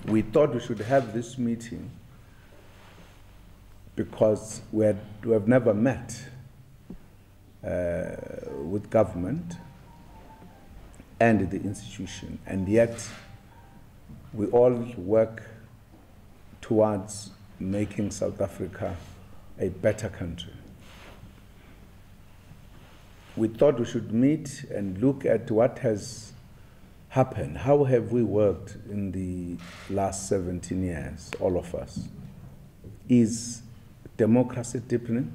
We thought we should have this meeting because we have never met with government and the institution, and yet we all work towards making South Africa a better country. We thought we should meet and look at what has happened. How have we worked in the last 17 years, all of us? Is democracy deepening?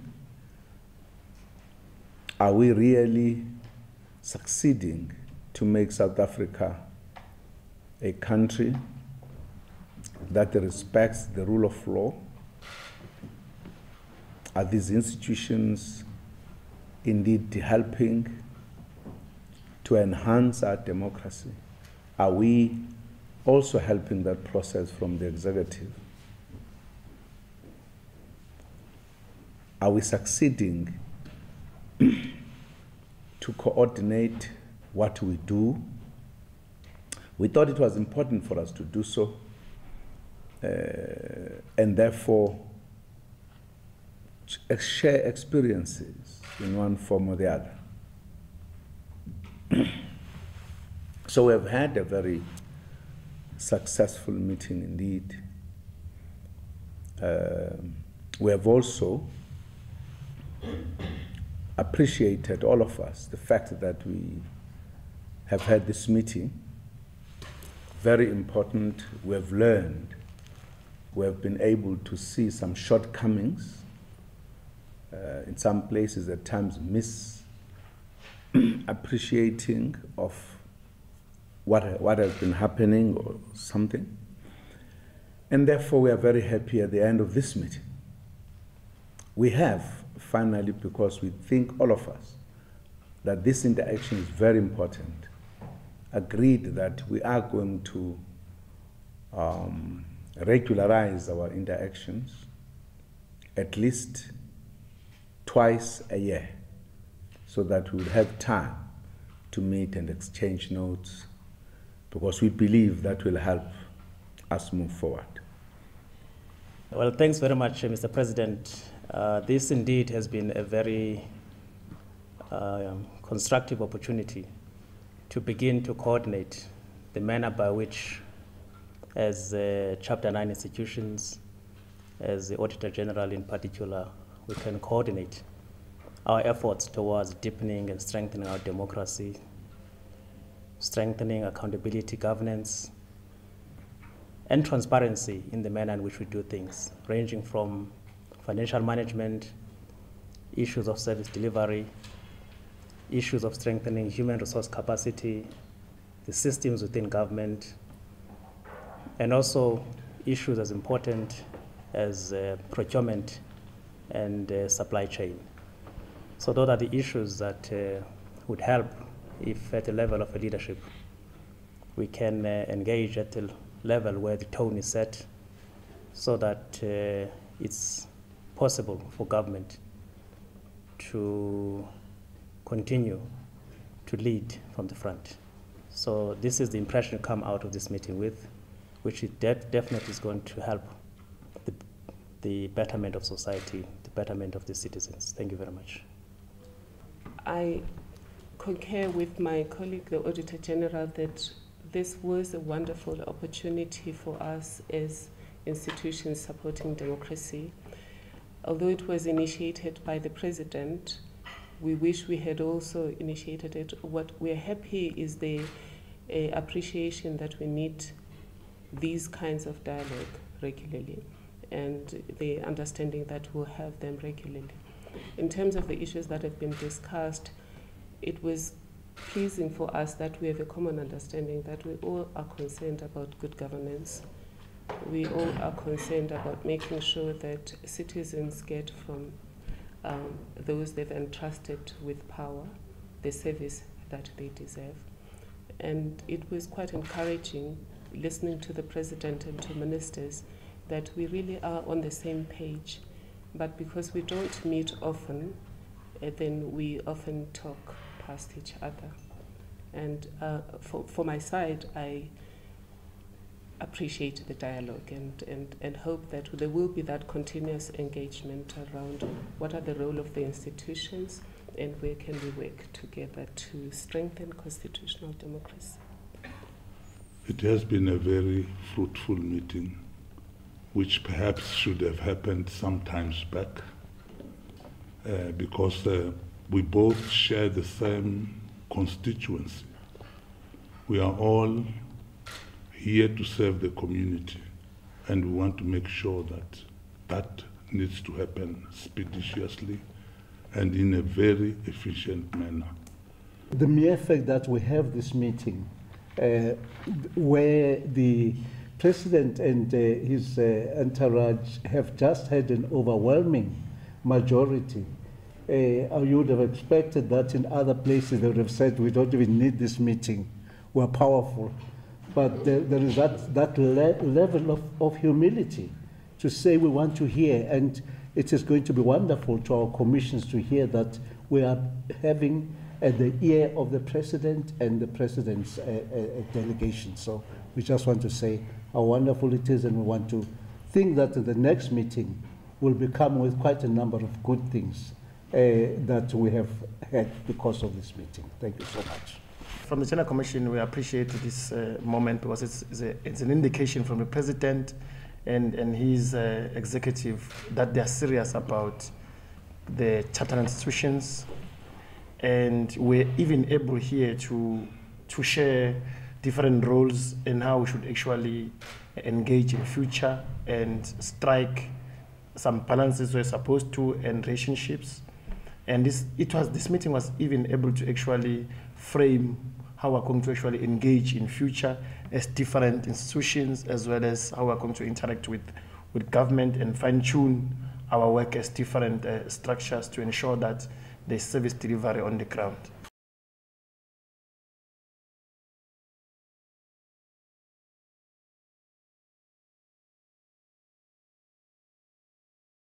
Are we really succeeding to make South Africa a country that respects the rule of law? Are these institutions indeed helping to enhance our democracy? Are we also helping that process from the executive? Are we succeeding to coordinate what we do? We thought it was important for us to do so, and therefore share experiences in one form or the other. So we have had a very successful meeting indeed. We have also appreciated, all of us, the fact that we have had this meeting. Very important. We have learned. We have been able to see some shortcomings, in some places at times misappreciating of what has been happening or something. And therefore we are very happy at the end of this meeting. We have finally, because we think, all of us, that this interaction is very important, agreed that we are going to regularize our interactions at least twice a year, so that we will have time to meet and exchange notes, because we believe that will help us move forward. Well, thanks very much, Mr. President. This indeed has been a very constructive opportunity to begin to coordinate the manner by which, as Chapter 9 institutions, as the Auditor General in particular, we can coordinate our efforts towards deepening and strengthening our democracy, strengthening accountability, governance, and transparency in the manner in which we do things, ranging from financial management, issues of service delivery, issues of strengthening human resource capacity, the systems within government, and also issues as important as procurement and supply chain. So those are the issues that would help if at the level of a leadership we can engage at the level where the tone is set, so that it's possible for government to continue to lead from the front. So this is the impression come out of this meeting with, which it definitely is going to help the betterment of society, the betterment of the citizens. Thank you very much. I concur with my colleague, the Auditor General, that this was a wonderful opportunity for us as institutions supporting democracy. Although it was initiated by the President, we wish we had also initiated it. What we're happy is the appreciation that we need these kinds of dialogue regularly, and the understanding that we'll have them regularly. In terms of the issues that have been discussed, it was pleasing for us that we have a common understanding that we all are concerned about good governance. We all are concerned about making sure that citizens get from those they've entrusted with power the service that they deserve. And it was quite encouraging listening to the President and to ministers that we really are on the same page. But because we don't meet often, then we often talk past each other. And for my side, I appreciate the dialogue and hope that there will be that continuous engagement around what are the role of the institutions and where can we work together to strengthen constitutional democracy. It has been a very fruitful meeting, which perhaps should have happened some times back, because we both share the same constituency. We are all here to serve the community, and we want to make sure that that needs to happen expeditiously and in a very efficient manner. The mere fact that we have this meeting where the President and his entourage have just had an overwhelming majority, you would have expected that in other places they would have said, we don't even need this meeting, we're powerful. But there is that level of humility to say we want to hear, and it is going to be wonderful to our commissions to hear that we are having the ear of the President and the President's delegation. So we just want to say how wonderful it is, and we want to think that the next meeting will become with quite a number of good things that we have had because of this meeting. Thank you so much. From the General Commission, we appreciate this moment because it's an indication from the President and his executive that they are serious about the charter institutions, and we're even able here to share different roles and how we should actually engage in future and strike some balances we're supposed to and relationships. And this meeting was even able to actually frame how we're going to actually engage in future as different institutions, as well as how we're going to interact with government and fine-tune our work as different structures to ensure that there's service delivery on the ground.